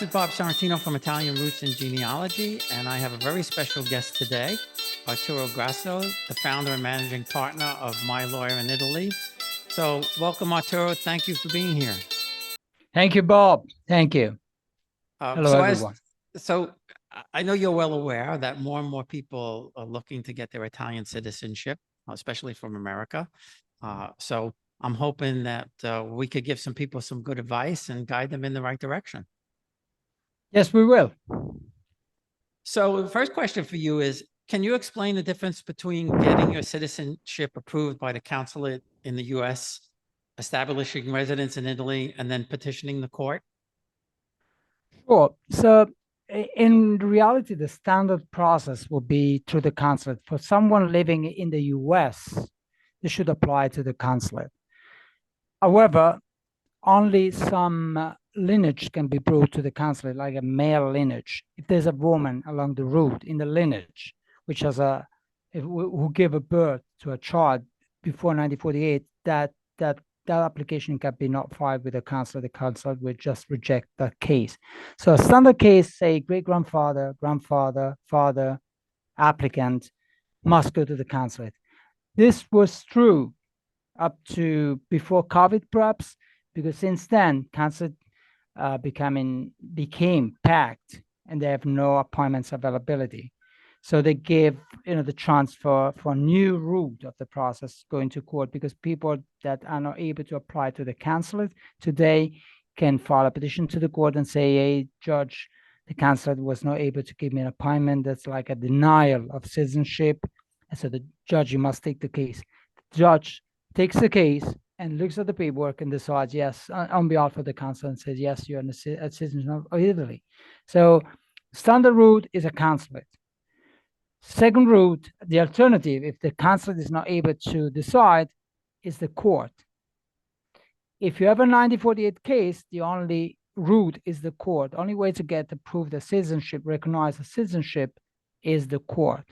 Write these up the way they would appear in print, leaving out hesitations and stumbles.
This is Bob Sorrentino from Italian Roots and Genealogy, and I have a very special guest today, Arturo Grasso, the founder and managing partner of My Lawyer in Italy. So welcome, Arturo. Thank you for being here. Thank you, Bob. Thank you. Hello, everyone. I know you're well aware that more and more people are looking to get their Italian citizenship, especially from America. So I'm hoping that we could give some people some good advice and guide them in the right direction. Yes, we will. So the first question for you is, can you explain the difference between getting your citizenship approved by the consulate in the US, establishing residence in Italy, and then petitioning the court? Sure. So in reality, the standard process will be through the consulate. For someone living in the US, they should apply to the consulate. However, only some lineage can be brought to the consulate, like a male lineage. If there's a woman along the route in the lineage, which has who gave a birth to a child before 1948, that application can be not filed with the consulate. The consulate will just reject that case. So a standard case, say great-grandfather, grandfather, father, applicant, must go to the consulate. This was true up to before COVID, perhaps, because since then, consulate became packed and they have no appointments availability. So they give the chance for a new route of the process going to court, because people that are not able to apply to the consulate today can file a petition to the court and say, hey, judge, the consulate was not able to give me an appointment. That's like a denial of citizenship. And so the judge, you must take the case. The judge takes the case and looks at the paperwork and decides, yes, on behalf of the consulate, and says, yes, you're a citizen of Italy. So standard route is a consulate. Second route, the alternative, if the consulate is not able to decide, is the court. If you have a 1948 case, the only route is the court. Only way to get approved as citizenship, recognize as citizenship, is the court.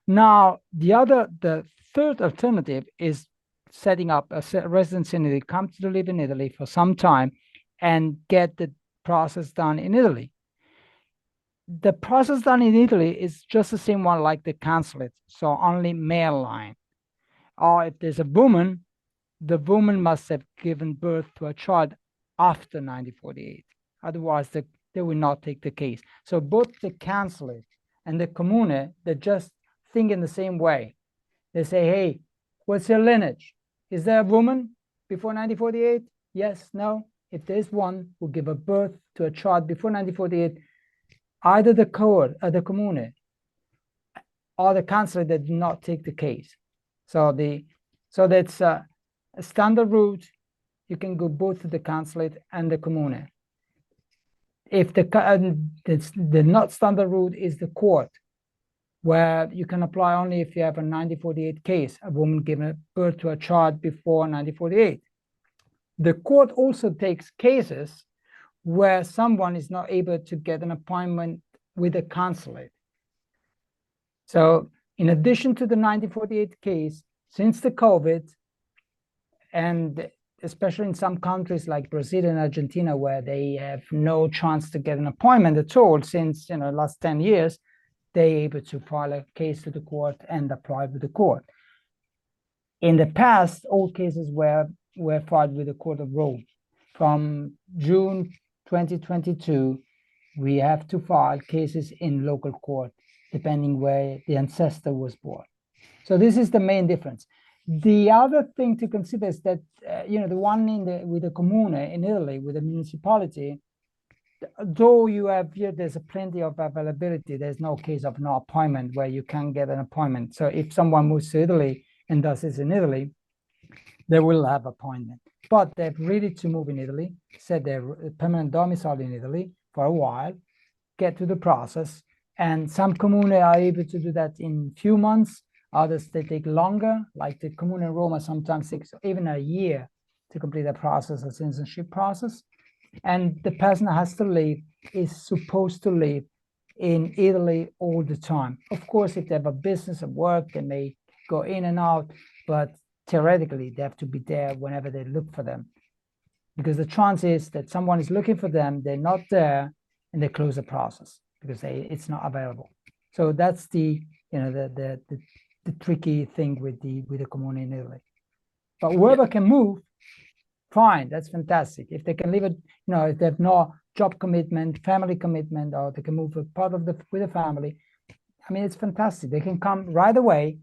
Now, the third alternative is setting up a residence in Italy, come to live in Italy for some time and get the process done in Italy. The process done in Italy is just the same one like the consulate, so only male line. Or if there's a woman, the woman must have given birth to a child after 1948. Otherwise, they will not take the case. So both the consulate and the comune, they just think in the same way. They say, hey, what's your lineage? Is there a woman before 1948? Yes, no. If there's one who gave a birth to a child before 1948, either the court, the comune, or the consulate that do not take the case. So that's a standard route. You can go both to the consulate and the comune. If the not standard route is the court, where you can apply only if you have a 1948 case, a woman giving birth to a child before 1948. The court also takes cases where someone is not able to get an appointment with a consulate. So in addition to the 1948 case, since the COVID, and especially in some countries like Brazil and Argentina, where they have no chance to get an appointment at all since the last 10 years, they're able to file a case to the court and apply with the court. In the past, all cases were filed with the Court of Rome. From June 2022, we have to file cases in local court, depending where the ancestor was born. So this is the main difference. The other thing to consider is that, the one with the comune in Italy, with the municipality, though you have here, there's plenty of availability. There's no case of no appointment where you can get an appointment. So if someone moves to Italy and does this in Italy, they will have appointment. But they're ready to move in Italy, set their permanent domicile in Italy for a while, get to the process. And some comune are able to do that in few months. Others, they take longer, like the comune in Roma sometimes takes even a year to complete the process, a citizenship process. And the person is supposed to live in Italy all the time. Of course, if they have a business at work, they may go in and out, but theoretically, they have to be there whenever they look for them. Because the chance is that someone is looking for them, they're not there, and they close the process because it's not available. So that's the the tricky thing with the comune in Italy. But whoever can move, fine, that's fantastic. If they can live it, if they have no job commitment, family commitment, or they can move a part of with the family, I mean, it's fantastic. They can come right away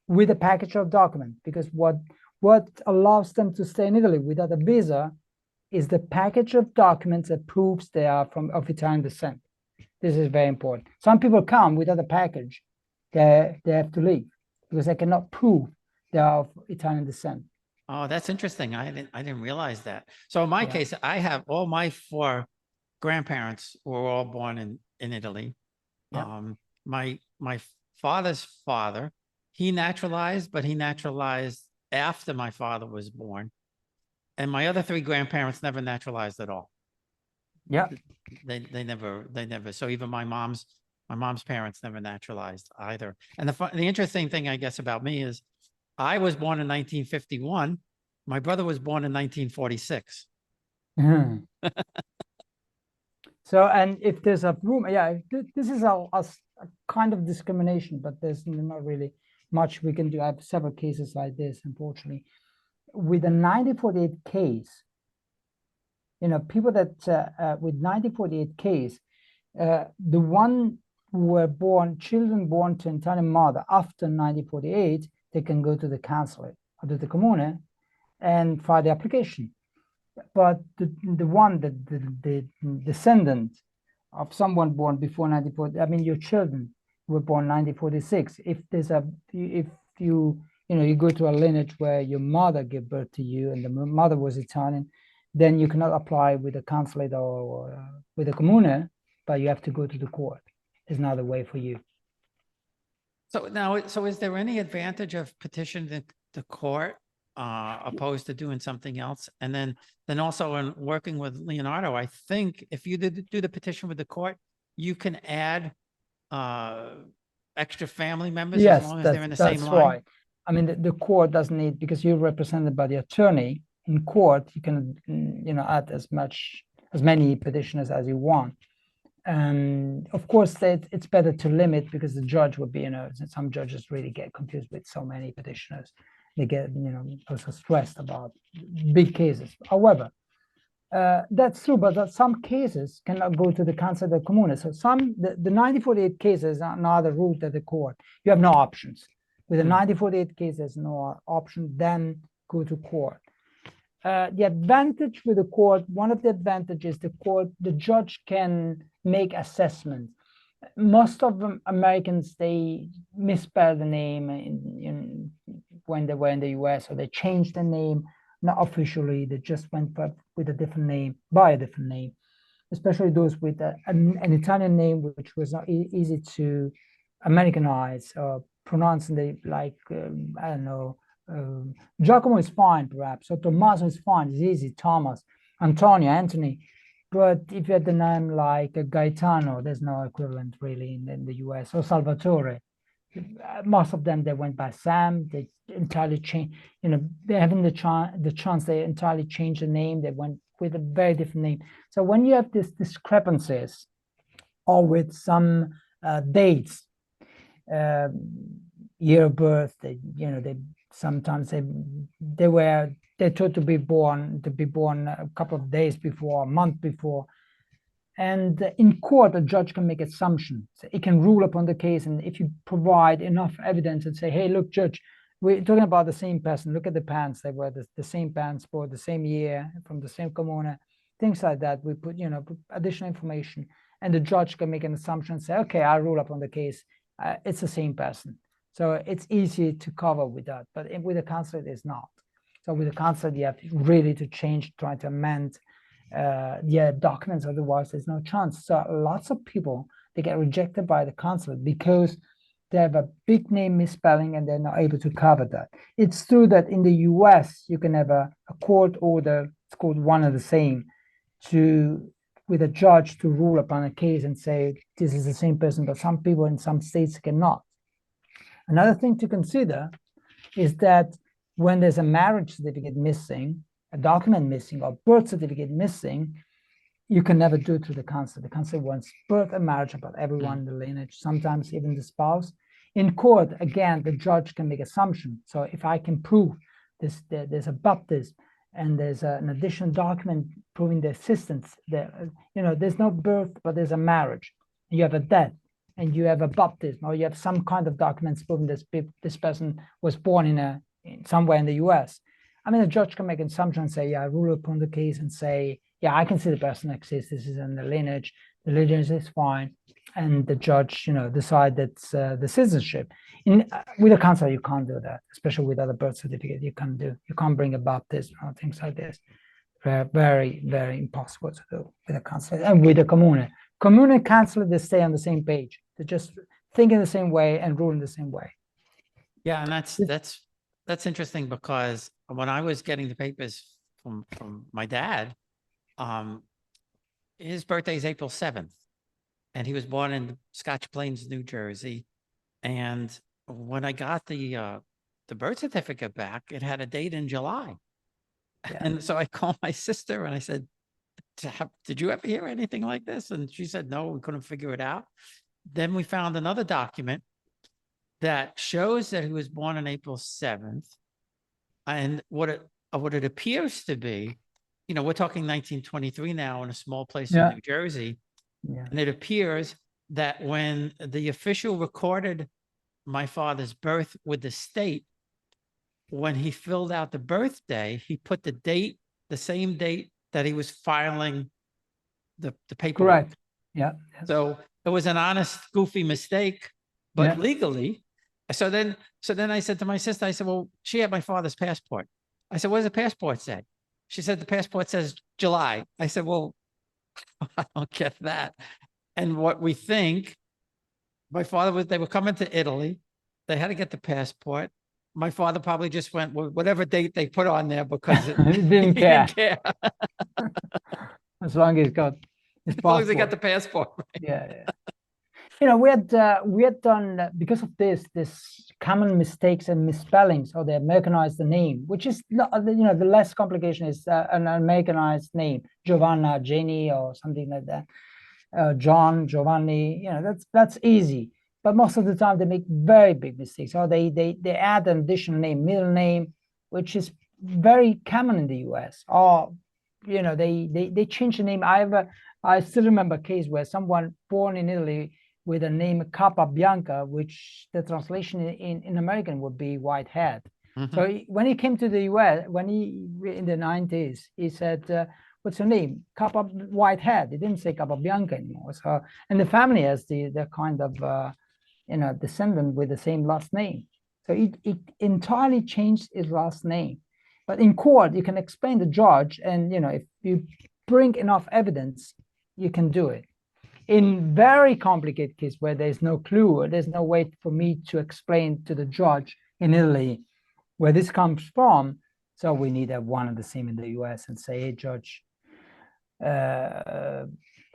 with a package of documents, because what allows them to stay in Italy without a visa is the package of documents that proves they are of Italian descent. This is very important. Some people come without a package, they have to leave because they cannot prove they are of Italian descent. Oh, that's interesting. I didn't realize that. So in my case, I have all my 4 grandparents were all born in Italy. Yeah. My father's father, he naturalized, but he naturalized after my father was born. And my other 3 grandparents never naturalized at all. Yeah. They never. So even my mom's parents never naturalized either. And the interesting thing, I guess, about me is I was born in 1951. My brother was born in 1946. So, and if there's a room, this is a kind of discrimination, but there's not really much we can do. I have several cases like this, unfortunately. With the 1948 case, people that with 1948 case, the one who were children born to Italian mother after 1948, they can go to the consulate or to the comune and file the application. But the descendant of someone born before 1940, I mean, your children were born 1946. If you go to a lineage where your mother gave birth to you and the mother was Italian, then you cannot apply with the consulate or with the comune, but you have to go to the court. It's not a way for you. So now, so is there any advantage of petitioning the court opposed to doing something else? And then also in working with Leonardo, I think if you do the petition with the court, you can add extra family members as long as they're in the same line. Right. I mean, the court doesn't need, because you're represented by the attorney in court, you can add as many petitioners as you want. And of course, it's better to limit, because the judge would be, some judges really get confused with so many petitioners. They get, also stressed about big cases. However, that's true, but some cases cannot go to the Consulate of Comune. So the 1948 cases are not the route at the court. You have no options. With the 1948 case, there's no option, then go to court. The advantage with the court, one of the advantages, the judge can make assessments. Most of them Americans, they misspell the name when they were in the US, or they changed the name, not officially, they just went with a different name, by a different name, especially those with an Italian name, which was not easy to Americanize or pronounce, I don't know, Giacomo is fine, perhaps, or Tommaso is fine, it's easy, Thomas, Antonio, Anthony. But if you had the name like Gaetano, there's no equivalent really in the US, or Salvatore. Most of them, they went by Sam, they entirely changed, they're having the chance, they entirely changed the name, they went with a very different name. So when you have these discrepancies, or with some dates, year of birth, they sometimes they're told to be born a couple of days before, a month before. And in court, a judge can make assumptions. It can rule upon the case. And if you provide enough evidence and say, hey, look, judge, we're talking about the same person. Look at the pants. They were the same pants for the same year, from the same comune, things like that. We put, put additional information. And the judge can make an assumption and say, okay, I'll rule upon the case. It's the same person. So it's easy to cover with that. But with the consulate, it's not. So with the consulate, you have really to change, try to amend documents, otherwise there's no chance. So lots of people, they get rejected by the consulate because they have a big name misspelling and they're not able to cover that. It's true that in the US, you can have a court order, it's called one and the same, with a judge to rule upon a case and say, this is the same person, but some people in some states cannot. Another thing to consider is that when there's a marriage certificate missing, a document missing, or birth certificate missing, you can never do it through the consulate. The consulate wants birth and marriage about everyone in the lineage, sometimes even the spouse. In court, again, the judge can make assumption. So if I can prove this, there's a baptism and there's an additional document proving the existence, there's no birth, but there's a marriage. You have a death and you have a baptism, or you have some kind of documents proving this person was born in somewhere in the US. I mean, the judge can make an assumption and say, yeah, I rule upon the case and say, yeah, I can see the person exists. This is in the lineage is fine. And the judge, decide that's the citizenship. With a consulate, you can't do that, especially with other birth certificate. You can't bring a baptism or things like this. Very, very impossible to do with a consulate. And with a commune. Commune and consulate, they stay on the same page. They just think in the same way and rule in the same way. Yeah, and that's interesting, because when I was getting the papers from my dad, his birthday is April 7th, and he was born in Scotch Plains, New Jersey. And when I got the birth certificate back, it had a date in July. Yeah. And so I called my sister and I said, did you ever hear anything like this? And she said, no, we couldn't figure it out. Then we found another document that shows that he was born on April 7th. And what it appears to be, we're talking 1923 now in a small place in New Jersey. Yeah. And it appears that when the official recorded my father's birth with the state, when he filled out the birthday, he put the date, the same date that he was filing the paperwork. Correct. Yeah. So it was an honest, goofy mistake, but legally. So then I said to my sister, I said, well, she had my father's passport. I said, what does the passport say? She said, the passport says July. I said, well, I don't get that. And what we think, my father they were coming to Italy. They had to get the passport. My father probably just went with whatever date they put on there, because he didn't care. As long as he got his passport. As long as he got the passport. Right? Yeah. We had done, because of this common mistakes and misspellings, or they Americanized the name, which is the less complication is an Americanized name, Giovanna, Jenny, or something like that. John, Giovanni, that's easy. But most of the time they make very big mistakes, or they add an additional name, middle name, which is very common in the US. Or they change the name. I still remember a case where someone born in Italy with a name Capa Bianca, which the translation in American would be white hat. Mm-hmm. So when he came to the US, in the 90s, he said, what's your name? Capa White Hat. He didn't say Capa Bianca anymore. So, and the family has the kind of descendant with the same last name. So it entirely changed his last name. But in court, you can explain the judge, and if you bring enough evidence, you can do it. In very complicated case where there's no clue, or there's no way for me to explain to the judge in Italy where this comes from, so we need a one and the same in the US and say, hey, judge, to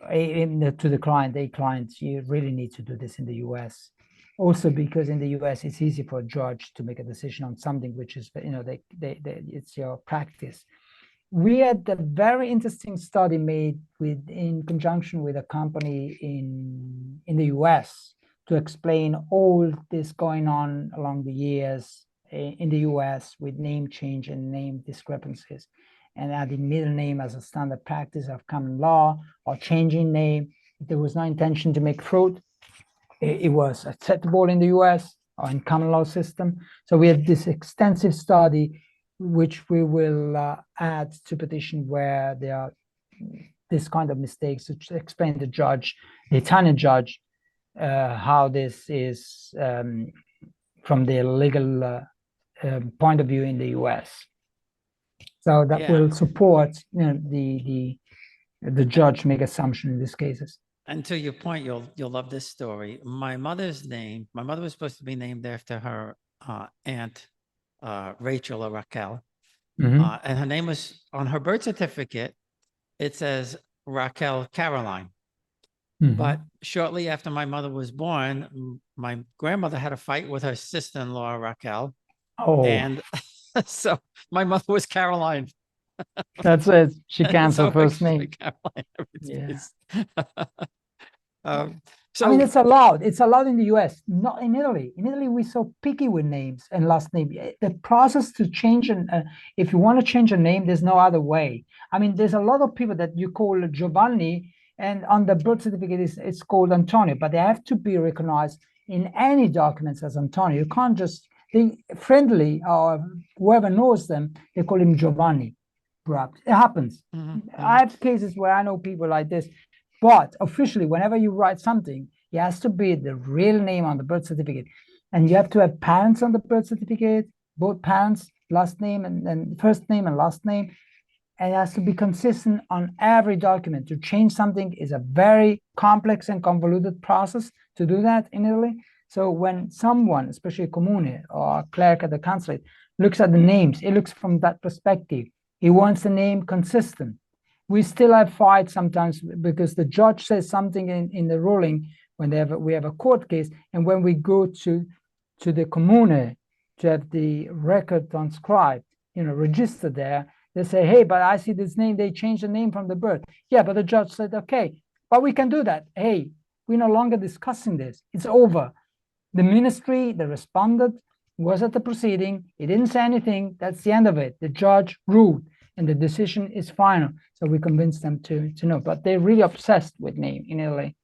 the client, hey, client, you really need to do this in the US. Also, because in the US, it's easy for a judge to make a decision on something which is, it's your practice. We had a very interesting study made in conjunction with a company in the US to explain all this going on along the years in the US with name change and name discrepancies, and adding middle name as a standard practice of common law, or changing name. If there was no intention to make fraud, it was acceptable in the US or in common law system. So we have this extensive study, which we will add to petition where there are this kind of mistakes, to explain to the judge, the Italian judge, how this is from the legal point of view in the US. So that will support the judge make assumption in these cases. And to your point, you'll love this story. My mother was supposed to be named after her aunt, Rachel or Raquel. Mm-hmm. And her name was, on her birth certificate, it says Raquel Caroline. Mm-hmm. But shortly after my mother was born, my grandmother had a fight with her sister-in-law, Raquel. Oh. And so my mother was Caroline That's it. She So canceled first excuse me, name. Caroline. Yeah. Um, I mean, so, it's allowed. It's allowed in the US, not in Italy. In Italy, we're so picky with names and last name. The process to change if you want to change a name, there's no other way. I mean, there's a lot of people that you call Giovanni, and on the birth certificate, it's called Antonio, but they have to be recognized in any documents as Antonio. You can't just, they friendly or whoever knows them, they call him Giovanni. Perhaps it happens. I have cases where I know people like this. But officially, whenever you write something, it has to be the real name on the birth certificate. And you have to have parents on the birth certificate, both parents, last name and first name and last name. And it has to be consistent on every document. To change something is a very complex and convoluted process to do that in Italy. So when someone, especially a comune or a clerk at the consulate, looks at the names, it looks from that perspective. He wants the name consistent. We still have fights sometimes because the judge says something in the ruling when we have a court case, and when we go to the comune to have the record transcribed, registered there, they say, hey, but I see this name, they changed the name from the birth. Yeah, but the judge said, okay, but we can do that. Hey, we're no longer discussing this. It's over. The ministry, the respondent, was at the proceeding. He didn't say anything. That's the end of it. The judge ruled, and the decision is final. So we convinced them to know. But they're really obsessed with name in Italy,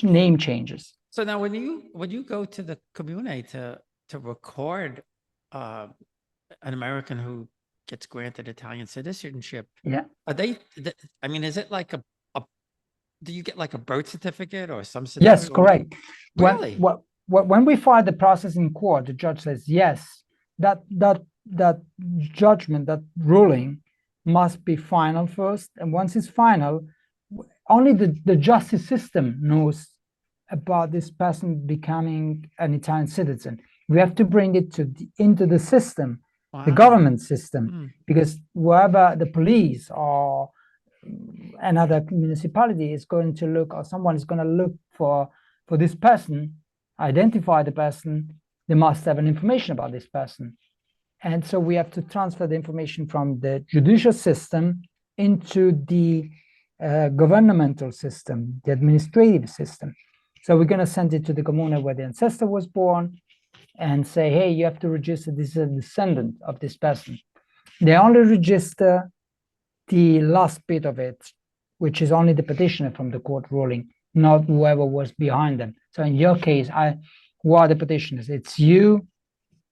name changes. so now when you go to the comune to record an American who gets granted Italian citizenship, Yeah. are they? I mean, is it like a? Do you get like a birth certificate or some Yes, certificate? correct. Really? When we file the process in court, the judge says yes. That judgment, that ruling, must be final first, and once it's final, only the justice system knows about this person becoming an Italian citizen. We have to bring it into the system, the Wow. government system, Hmm. because wherever the police or another municipality is going to look, or someone is going to look for this person, identify the person, they must have an information about this person. And so we have to transfer the information from the judicial system into the governmental system, the administrative system. So we're going to send it to the commune where the ancestor was born and say, hey, you have to register this is a descendant of this person. They only register the last bit of it, which is only the petitioner from the court ruling, not whoever was behind them. So in your case, who are the petitioners? It's you,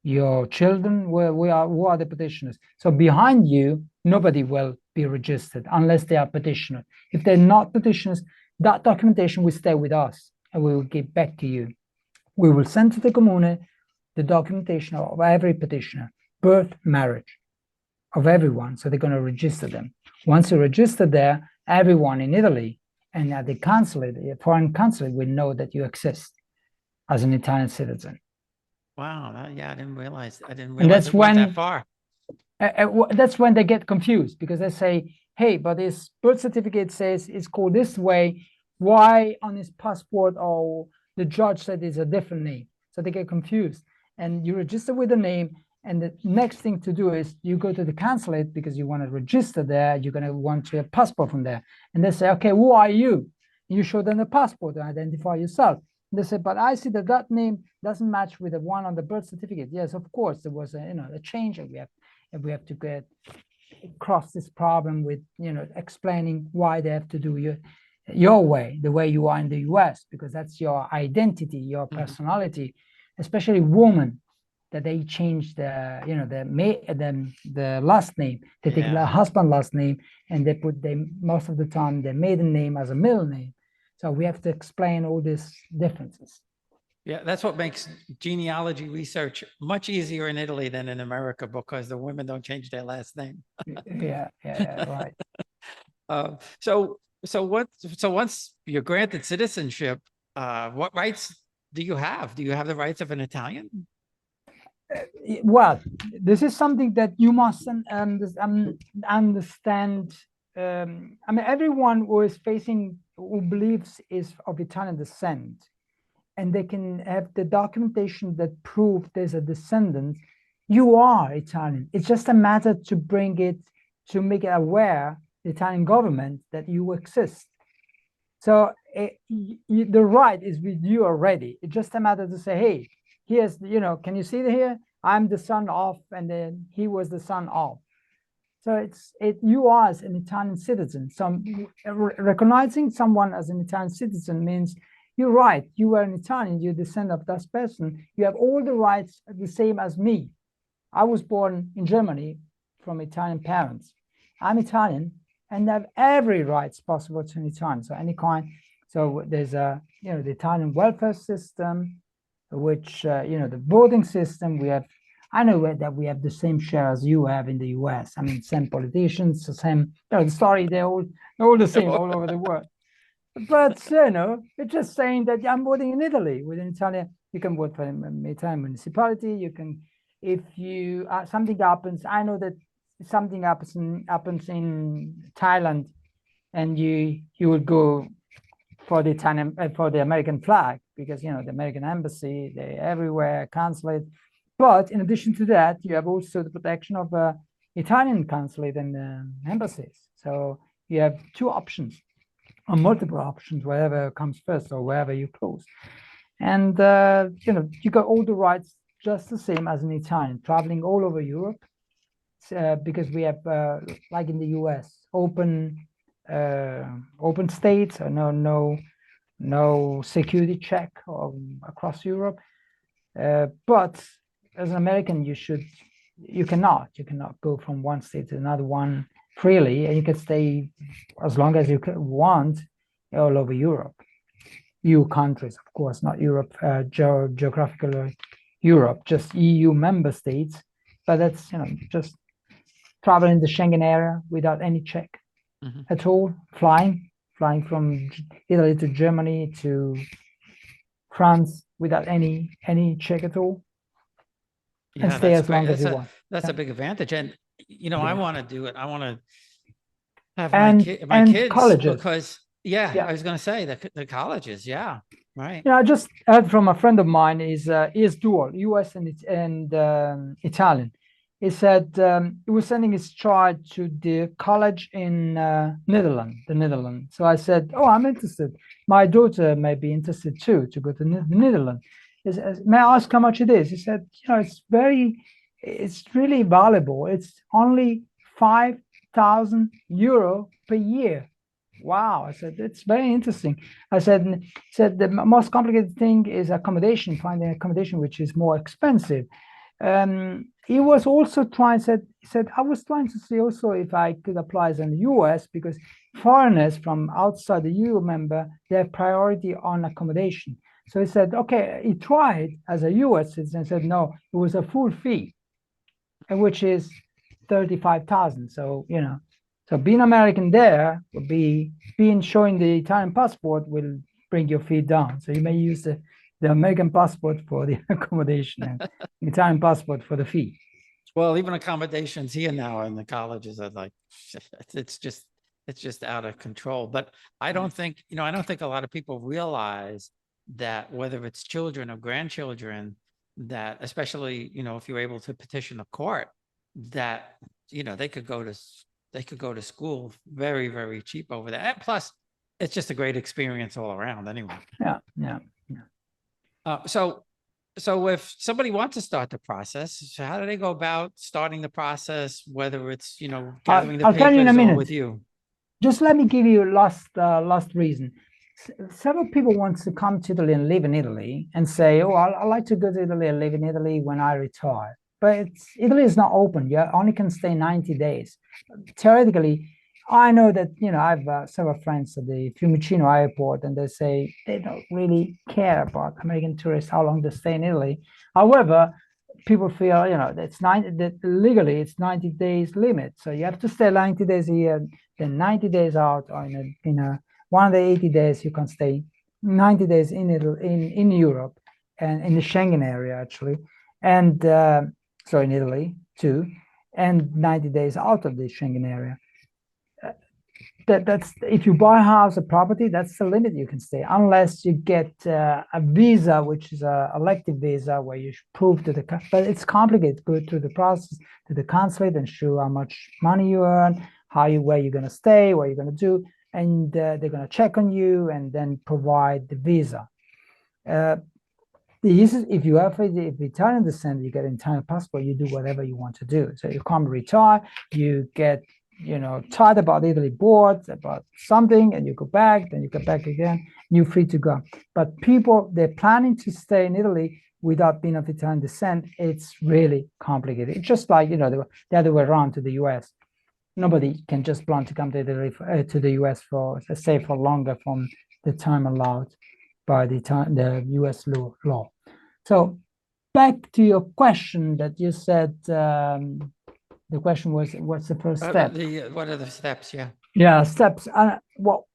your children, who are the petitioners. So behind you, nobody will be registered unless they are petitioners. If they're not petitioners, that documentation will stay with us and we will give back to you. We will send to the commune the documentation of every petitioner, birth, marriage, of everyone. So they're going to register them. Once you register there, everyone in Italy and at the consulate, the foreign consulate, will know that you exist as an Italian citizen. Wow. Yeah, I didn't realize. And that's it went when that far. that's when they get confused, because they say, hey, but his birth certificate says it's called this way. Why on his passport or the judge said it's a different name? So they get confused. And you register with the name. And the next thing to do is you go to the consulate because you want to register there. You're going to want your passport from there. And they say, okay, who are you? And you show them the passport to identify yourself. And they say, but I see that that name doesn't match with the one on the birth certificate. Yes, of course, there was a change, and we have to get across this problem with explaining why they have to do your way, the way you are in the US, because that's your identity, your personality, especially women, that they change the last name. They take the husband last name and they put most of the time their maiden name as a middle name. So we have to explain all these differences. Yeah, that's what makes genealogy research much easier in Italy than in America, because the women don't change their last name. Yeah, right. So once you're granted citizenship, what rights do you have? Do you have the rights of an Italian? Well, this is something that you must understand. I mean, everyone who believes is of Italian descent, and they can have the documentation that prove there's a descendant, you are Italian. It's just a matter to bring it to make it aware the Italian government that you exist. So the right is with you already. It's just a matter to say, hey, here's, can you see it here? I'm the son of, and then he was the son of. So you are as an Italian citizen. So recognizing someone as an Italian citizen means you're right. You are an Italian. You descend of that person. You have all the rights the same as me. I was born in Germany from Italian parents. I'm Italian and have every rights possible to an Italian. So any kind. So there's the Italian welfare system, which the voting system. I know that we have the same share as you have in the US. I mean, same politicians, the same. Sorry, they're all the same all over the world. But it's just saying that I'm voting in Italy. With an Italian, you can vote for an Italian municipality. You can, if you something happens. I know that something happens in Thailand, and you would go for the Italian for the American flag, because the American embassy, they're everywhere, consulate. But in addition to that, you have also the protection of Italian consulate and embassies. So you have two options, or multiple options, whatever comes first or wherever you close. And you got all the rights just the same as an Italian traveling all over Europe, because we have like in the US, open states, or no security check across Europe. But as an American, you cannot go from one state to another one freely, and you can stay as long as you want all over Europe. EU countries, of course, not Europe, geographical Europe, just EU member states. But that's just traveling the Schengen area without any check at all, flying from Italy to Germany to France without any check at all, and stay as long as you want. That's a big advantage. And I want to do it. I want to have my kids colleges, because I was going to say the colleges, right. I just heard from a friend of mine is dual, US and Italian. He said he was sending his child to the college in the Netherlands. So I said, oh, I'm interested. My daughter may be interested too, to go to the Netherlands. May I ask how much it is? He said, it's really valuable. It's only 5,000 euro per year. Wow. I said, it's very interesting. I said the most complicated thing is accommodation, finding accommodation, which is more expensive. He was also trying, he said, I was trying to see also if I could apply as in the US, because foreigners from outside the EU member, they have priority on accommodation. So he said, okay, he tried as a US citizen and said, no, it was a full fee, which is 35,000. So, so being American there would be showing the Italian passport will bring your fee down. So you may use the American passport for the accommodation and the Italian passport for the fee. Well, even accommodations here now in the colleges are like, it's just out of control. But I don't think, I don't think a lot of people realize that whether it's children or grandchildren, that especially, if you're able to petition a court, that, they could go to school very, very cheap over there. And plus, it's just a great experience all around anyway. Yeah. So if somebody wants to start the process, how do they go about starting the process, whether it's, gathering the I'll tell you in a papers or minute. with you? Just let me give you last reason. Several people want to come to Italy and live in Italy and say, oh, I'd like to go to Italy and live in Italy when I retire. But Italy is not open. You only can stay 90 days. Theoretically, I know that, I have several friends at the Fiumicino airport, and they say they don't really care about American tourists, how long they stay in Italy. However, people feel, that legally it's 90 days limit. So you have to stay 90 days a year, then 90 days out, or in one of the 80 days, you can stay 90 days in Italy, in Europe, and in the Schengen area, actually. And so in Italy too, and 90 days out of the Schengen area. that's if you buy a house or property, that's the limit you can stay, unless you get a visa, which is a elective visa, where you should prove to the but it's complicated. Go through the process to the consulate and show how much money you earn, where you're going to stay, what you're going to do, and they're going to check on you and then provide the visa. If you have if Italian descent, you get an Italian passport, you do whatever you want to do. So you can't retire, you get, tired about Italy, bored about something, and you go back, then you go back again, you're free to go. But people, they're planning to stay in Italy without being of Italian descent. It's really complicated. It's just like, the other way around to the US. Nobody can just plan to come to Italy, to the US for, let's say, for longer from the time allowed by the US law. So back to your question that you said, the question was, what's the first step? What are the steps? Yeah. Yeah, steps. Well,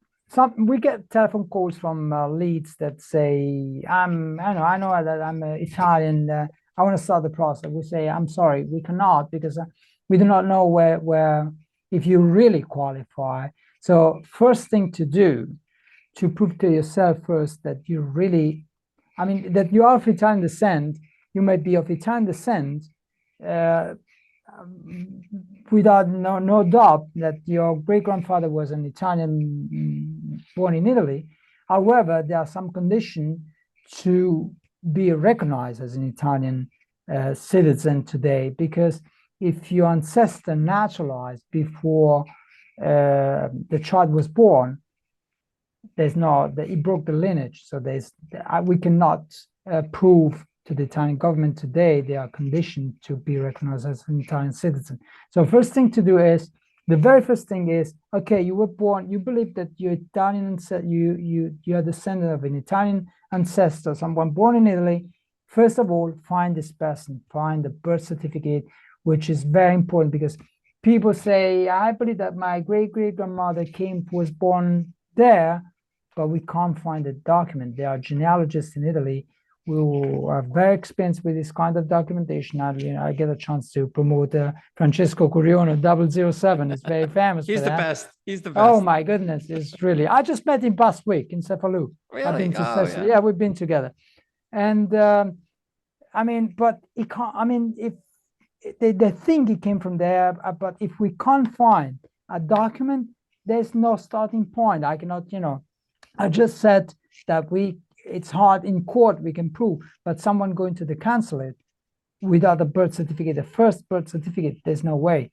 we get telephone calls from leads that say, I know that I'm Italian. I want to start the process. We say, I'm sorry, we cannot, because we do not know where if you really qualify. So first thing to do, to prove to yourself first that you really, that you are of Italian descent. You might be of Italian descent without no doubt that your great-grandfather was an Italian born in Italy. However, there are some conditions to be recognized as an Italian citizen today, because if your ancestor naturalized before the child was born, he broke the lineage. So we cannot prove to the Italian government today they are conditioned to be recognized as an Italian citizen. So first thing to do is, the very first thing is, okay, you were born, you believe that you're Italian, you are descendant of an Italian ancestor, someone born in Italy. First of all, find this person, find the birth certificate, which is very important, because people say, I believe that my great-great-grandmother was born there, but we can't find a document. There are genealogists in Italy who are very experienced with this kind of documentation. I get a chance to promote Francesco Curiono 007. It's very famous. He's the best. He's the best. Oh my goodness, it's really. I just met him last week in Cefalù. Really? I've been to Cefalù. Yeah, we've been together. And but it can't. If they think it came from there, but if we can't find a document, there's no starting point. I cannot, I just said that it's hard in court, we can prove, but someone going to the consulate without a birth certificate, the first birth certificate, there's no way.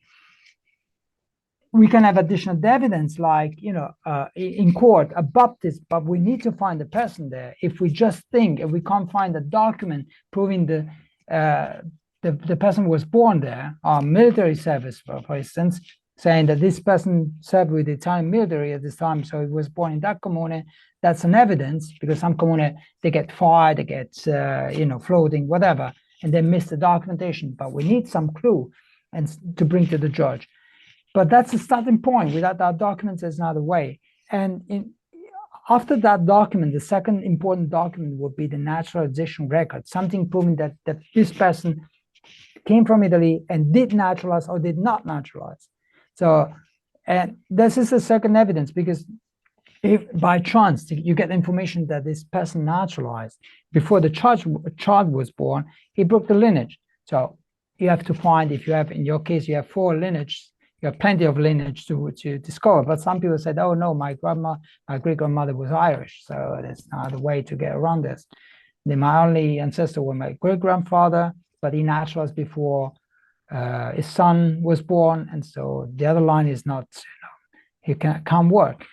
We can have additional evidence, like, in court, a baptist, but we need to find the person there. If we can't find a document proving the person was born there, or military service, for instance, saying that this person served with the Italian military at this time, so he was born in that comune, that's an evidence, because some comune, they get fired, they get, floating, whatever, and they miss the documentation. But we need some clue and to bring to the judge. But that's the starting point. Without that document, there's not a way. And after that document, the second important document would be the naturalization record, something proving that this person came from Italy and did naturalize or did not naturalize. So, and this is the second evidence, because if by chance you get information that this person naturalized before the child was born, he broke the lineage. So you have to find, if you have, in your case, you have 4 lineages, you have plenty of lineage to discover. But some people said, oh no, my great-grandmother was Irish, so there's not a way to get around this. My only ancestor was my great-grandfather, but he naturalized before his son was born, and so the other line is not, he can't work.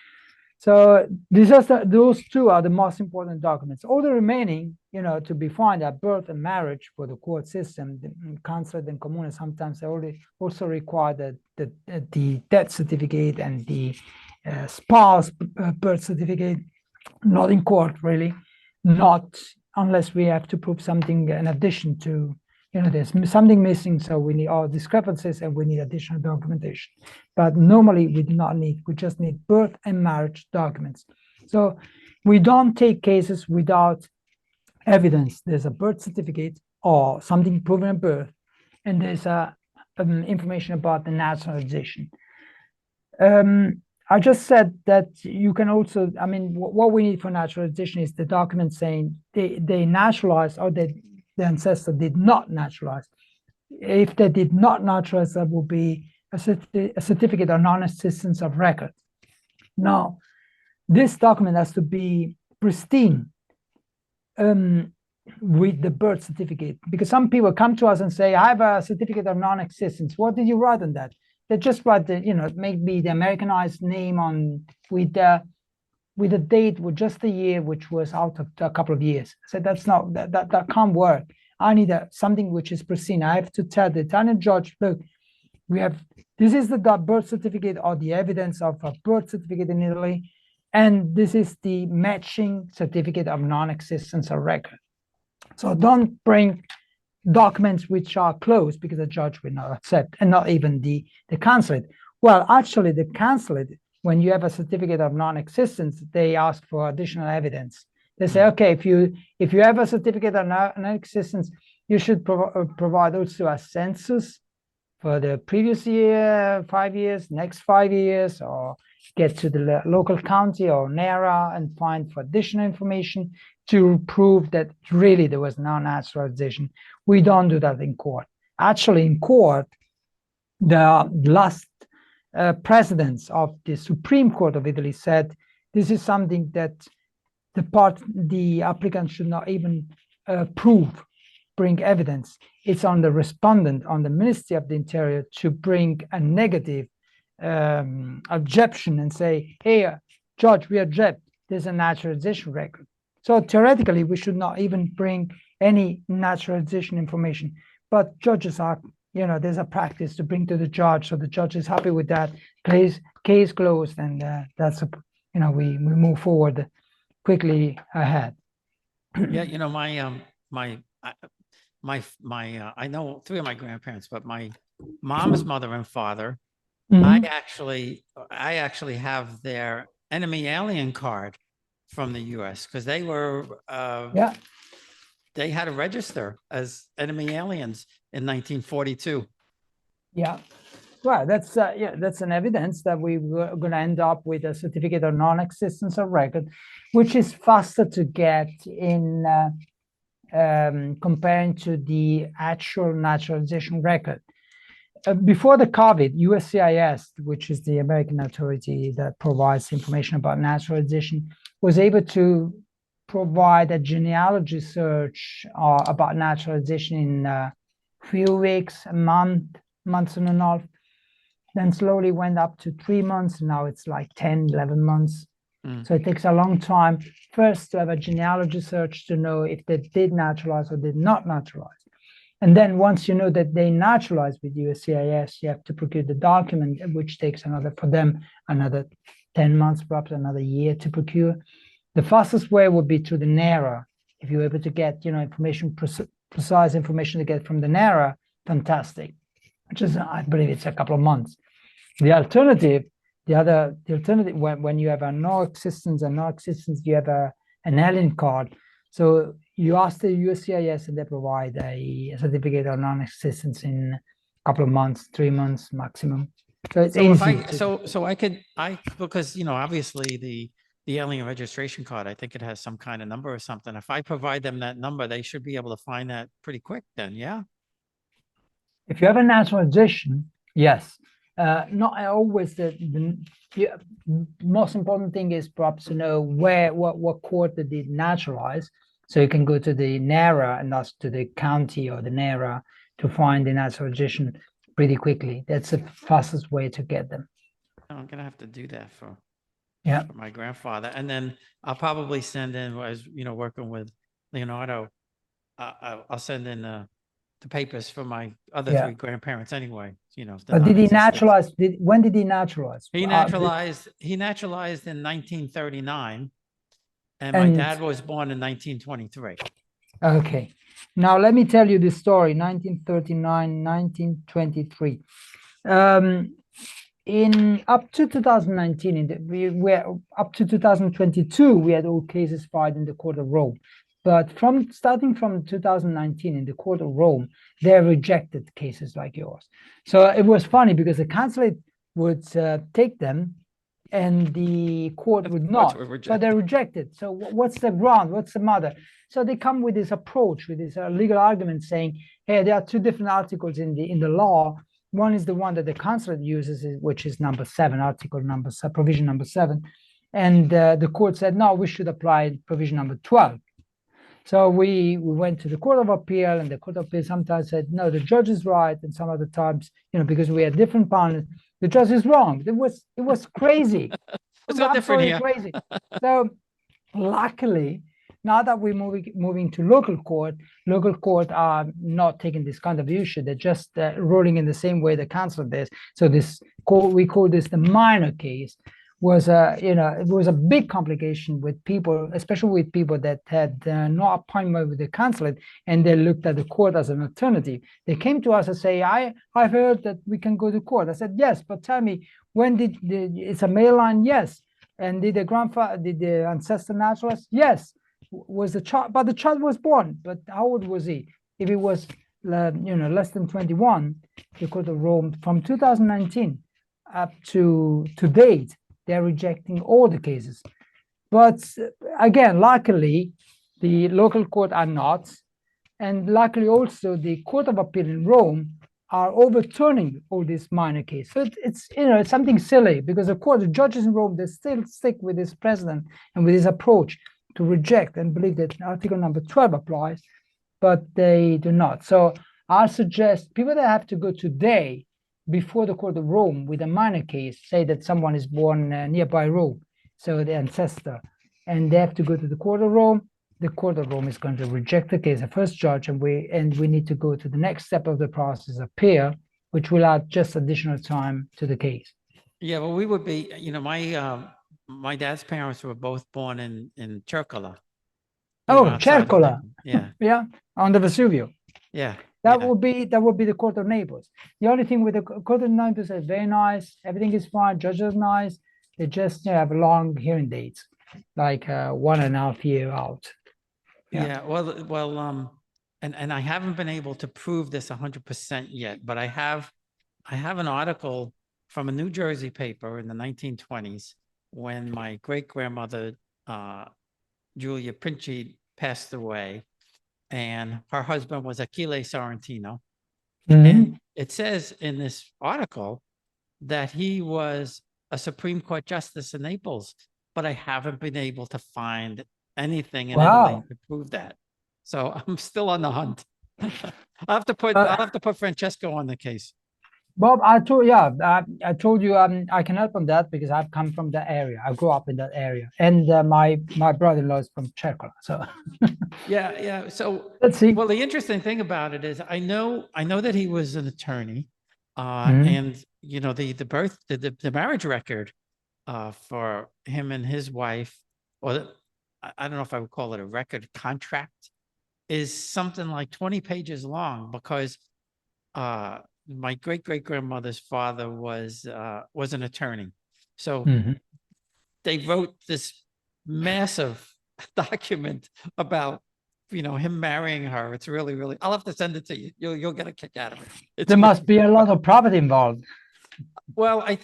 So those 2 are the most important documents. All the remaining, to be found are birth and marriage for the court system. The consulate and comune sometimes they also require the death certificate and the spouse birth certificate. Not in court, really, not unless we have to prove something in addition to, there's something missing, so we need all discrepancies and we need additional documentation. But normally we do not need, we just need birth and marriage documents. So we don't take cases without evidence. There's a birth certificate or something proving a birth, and there's information about the naturalization. I just said that you can also, I mean, what we need for naturalization is the document saying they naturalized or the ancestor did not naturalize. If they did not naturalize, that will be a certificate of non-existence of record. Now, this document has to be pristine with the birth certificate, because some people come to us and say, I have a certificate of non-existence. What did you write on that? They just write the, maybe the Americanized name on with a date with just a year, which was out of a couple of years. I said that's not that can't work. I need something which is pristine. I have to tell the Italian judge, look, this is the birth certificate or the evidence of a birth certificate in Italy, and this is the matching certificate of non-existence of record. So don't bring documents which are closed, because the judge will not accept, and not even the consulate. Well, actually, the consulate, when you have a certificate of non-existence, they ask for additional evidence. They say, okay, if you have a certificate of non-existence, you should provide also a census for the previous year, 5 years, next 5 years, or get to the local county or NARA and find for additional information to prove that really there was no naturalization. We don't do that in court. Actually, in court, the last presidents of the Supreme Court of Italy said this is something that the applicant should not even bring evidence. It's on the respondent, on the Ministry of the Interior, to bring a negative objection and say, hey, judge, we object, there's a naturalization record. So theoretically, we should not even bring any naturalization information. But judges are, there's a practice to bring to the judge, so the judge is happy with that. Case closed, and that's we move forward quickly ahead. Yeah, I know 3 of my grandparents, but my mom's mother and father, I actually have their enemy alien card from the U.S. because they were they had to register as enemy aliens in 1942. Yeah, well, that's an evidence that we were going to end up with a certificate of non-existence of record, which is faster to get in comparing to the actual naturalization record. Before the COVID, USCIS, which is the American authority that provides information about naturalization, was able to provide a genealogy search about naturalization in a few weeks, a months and a half, then slowly went up to 3 months. Now it's like 10, 11 months. So it takes a long time first to have a genealogy search to know if they did naturalize or did not naturalize. And then once you know that they naturalized with USCIS, you have to procure the document, which takes for them another 10 months, perhaps another year to procure. The fastest way would be through the NARA. If you're able to get, information, precise information to get from the NARA, fantastic. Which is, I believe it's a couple of months. The alternative, when you have a no existence, you have an alien card. So you ask the USCIS and they provide a certificate of non-existence in a couple of months, 3 months maximum. So it's easy. Because obviously the alien registration card, I think it has some kind of number or something. If I provide them that number, they should be able to find that pretty quick then, yeah? If you have a naturalization, yes. Not always the most important thing is perhaps to know what court they did naturalize. So you can go to the NARA and ask to the county or the NARA to find the naturalization pretty quickly. That's the fastest way to get them. I'm gonna have to do that for my grandfather, and then I'll probably send in, as working with Leonardo, I'll send in the papers for my other 3 grandparents anyway. But did he naturalize? When did he naturalize? He naturalized in 1939, and my dad was born in 1923. Okay, now let me tell you the story. 1939, 1923. In up to 2019, we were up to 2022, we had all cases filed in the Court of Rome. But starting from 2019 in the Court of Rome, they rejected cases like yours. So it was funny because the consulate would take them and the court would Courts not. were So they're rejected. rejected. So what's the ground? What's the matter? So they come with this approach, with this legal argument saying, hey, there are two different articles in the law. One is the one that the consulate uses, which is number 7, provision number 7. And the court said, no, we should apply provision number 12. So we went to the Court of Appeal, and the Court of Appeal sometimes said, no, the judge is right. And some other times, because we had different partners, the judge is wrong. It was crazy. It's no different Absolutely here. crazy. So luckily, now that we're moving to local court are not taking this kind of issue. They're just ruling in the same way the council does. So this we call this the minor case. Was it was a big complication with people, especially with people that had no appointment with the consulate, and they looked at the court as an alternative. They came to us and say, I've heard that we can go to court. I said, yes, but tell me, when did it's a male line? Yes. And did the ancestor naturalize? Yes. Was the child, but the child was born, but how old was he? If he was less than 21, the Court of Rome from 2019 up to date, they're rejecting all the cases. But again, luckily, the local court are not. And luckily also the Court of Appeal in Rome are overturning all these minor cases. So it's something silly, because the judges in Rome, they still stick with this precedent and with this approach to reject and believe that article number 12 applies, but they do not. So I suggest people that have to go today before the Court of Rome with a minor case, say that someone is born nearby Rome, so the ancestor, and they have to go to the Court of Rome. The Court of Rome is going to reject the case, the first judge, and we need to go to the next step of the process, appeal, which will add just additional time to the case. Yeah, well, we would be, my dad's parents were both born in Cercola. Oh, Cercola. Yeah. Yeah, on the Vesuvio. Yeah. That would be the Court of Naples. The only thing with the Court of Naples is very nice. Everything is fine. Judges are nice. They just have long hearing dates, like 1.5 years out. Yeah. Well, and I haven't been able to prove this 100% yet, but I have an article from a New Jersey paper in the 1920s when my great grandmother Julia Princi passed away, and her husband was Achille Sorrentino. And it says in this article that he was a Supreme Court justice in Naples, but I haven't been able to find anything in Italy to prove that. So I'm still on the hunt. I'll have to put Francesco on the case. Bob, I told you I can help on that because I've come from that area. I grew up in that area, and my brother-in-law is from Cercola. So yeah. So let's see. Well, the interesting thing about it is I know that he was an attorney, and the marriage record for him and his wife, or I don't know if I would call it a record, contract, is something like 20 pages long, because my great-great-grandmother's father was an attorney. So they wrote this massive document about, him marrying her. It's really, really, I'll have to send it to you. You'll get a kick out of it. There must be a lot of property involved. Well, I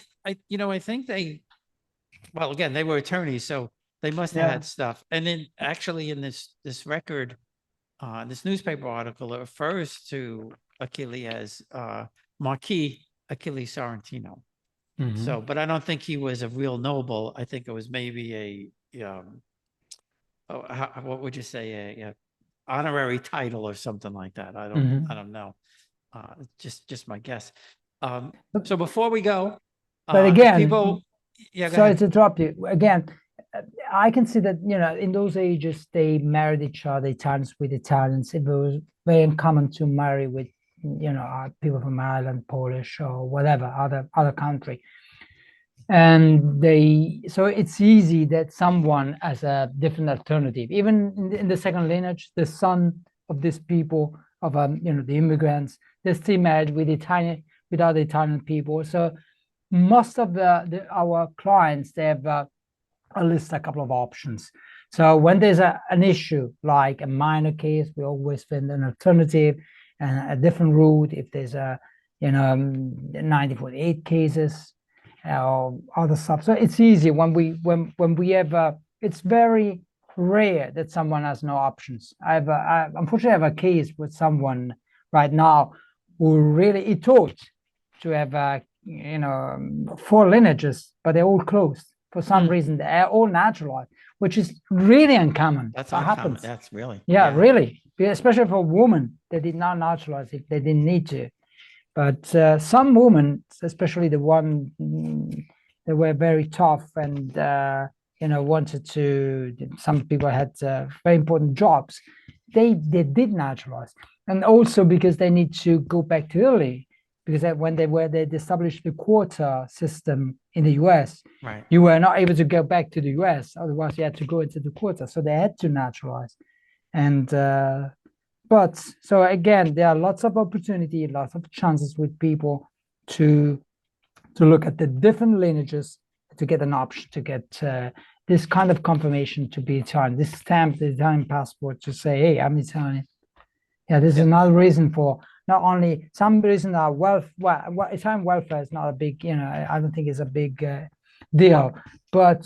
think again, they were attorneys, so they must have had stuff. And then actually in this record, this newspaper article, it refers to Achille as Marquis Achille Sorrentino. So, but I don't think he was a real noble. I think it was maybe what would you say, a honorary title or something like that. I don't know. Just my guess. So before we go, but again, people, sorry to interrupt you again. I can see that, in those ages, they married each other, Italians with Italians. It was very uncommon to marry with, people from Ireland, Polish, or whatever, other country. And so it's easy that someone has a different alternative. Even in the second lineage, the son of these people, of the immigrants, they're still married with other Italian people. So most of our clients, they have at least a couple of options. So when there's an issue like a minor case, we always find an alternative and a different route. If there's 1948 cases, or other stuff. So it's easy when we have it's very rare that someone has no options. I unfortunately have a case with someone right now who really he thought to have you know 4 lineages, but they're all closed for some reason. They're all naturalized, which is really uncommon. That's that uncommon. happens. That's really. Yeah, really, especially for a woman, they did not naturalize if they didn't need to. But some women, especially the one that were very tough and you know wanted to, some people had very important jobs, they did naturalize, and also because they need to go back to Italy, because when they established the quota system in the US, Right. you were not able to go back to the US, otherwise you had to go into the quota, so they had to naturalize. And but so again, there are lots of opportunity, lots of chances with people to look at the different lineages, to get an option, to get this kind of confirmation to be Italian, this stamp, the Italian passport, to say, hey, I'm Italian. Yeah, this is another reason for not only some reason are Italian welfare is not a big, you know, I don't think it's a big deal, but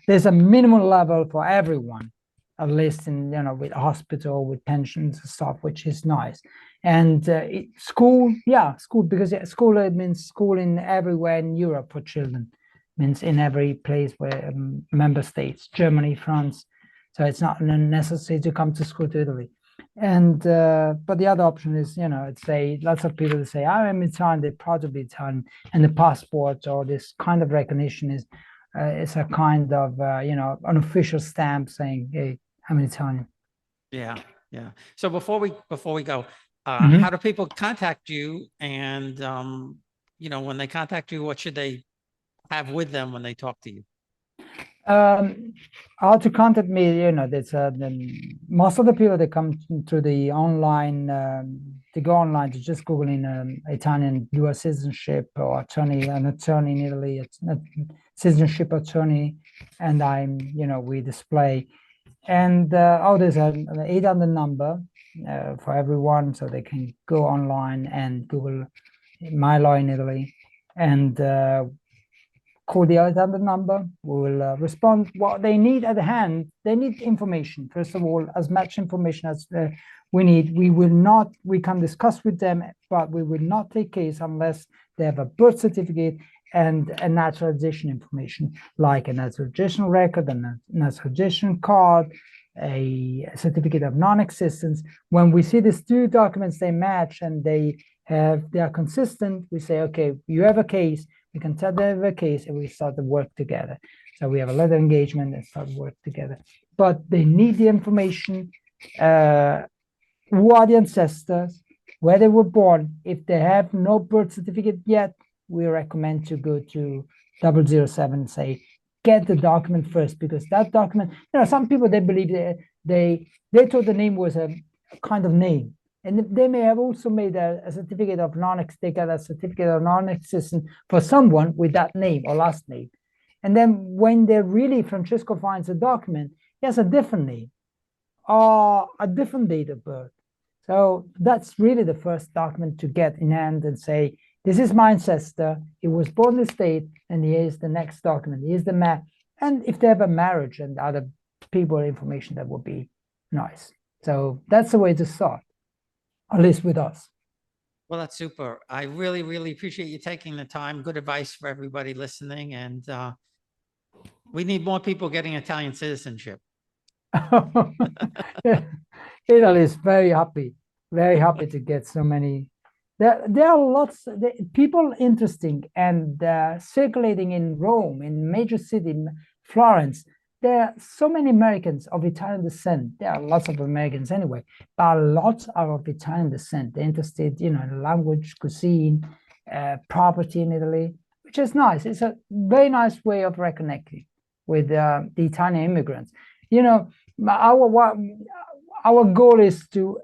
there's a minimum level for everyone, at least in, you know, with hospital, with pensions and stuff, which is nice. And school, because school, it means school in everywhere in Europe for children, means in every place where member states, Germany, France. So it's not necessary to come to school to Italy. And but the other option is, you know, it's lots of people say I am Italian, they're proud to be Italian, and the passport or this kind of recognition is it's a kind of you know, an official stamp saying, hey, I'm Italian. Yeah, yeah. So before we go, Mhm. how do people contact you? And you know, when they contact you, what should they have with them when they talk to you? How to contact me, you know, there's most of the people that come to the online, they go online to just Googling Italian dual citizenship or an attorney in Italy, it's not citizenship attorney, and I'm, you know, we display. And there's an 800 number for everyone, so they can go online and Google my law in Italy, and call the 800 number. We will respond. What they need at hand, they need information. First of all, as much information as we need. We can discuss with them, but we will not take case unless they have a birth certificate and a naturalization information, like a naturalization record, a naturalization card, a certificate of non-existence. When we see these two documents, they match and they are consistent, we say, okay, you have a case, we can tell them the case, and we start to work together. So we have a letter engagement and start to work together. But they need the information, who are the ancestors, where they were born. If they have no birth certificate yet, we recommend to go to 007 and say, get the document first, because that document, you know, some people, they believe they thought the name was a kind of name. And they may have also made a certificate of they got a certificate of non-existence for someone with that name or last name. And then when Francesco finds a document, he has a different name or a different date of birth. So that's really the first document to get in hand and say, this is my ancestor, he was born in the state, and here's the next document, here's the map. And if they have a marriage and other people information, that would be nice. So that's the way to start, at least with us. Well, that's super. I really, really appreciate you taking the time. Good advice for everybody listening. And we need more people getting Italian citizenship. Italy is very happy to get so many. There are lots of people interesting and circulating in Rome, in major city, Florence. There are so many Americans of Italian descent. There are lots of Americans anyway, but lots are of Italian descent. They're interested, you know, in language, cuisine, property in Italy, which is nice. It's a very nice way of reconnecting with the Italian immigrants. You know, our goal is to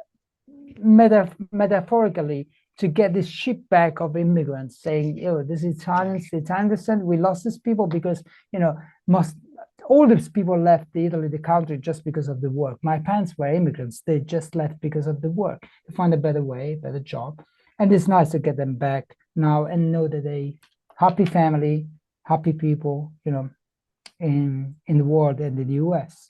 metaphorically to get this ship back of immigrants saying, oh, this Italians, the Italian descent, we lost these people because, you know, all these people left Italy, the country, just because of the work. My parents were immigrants. They just left because of the work, to find a better way, better job. And it's nice to get them back now and know that they happy family, happy people, in the world and in the US.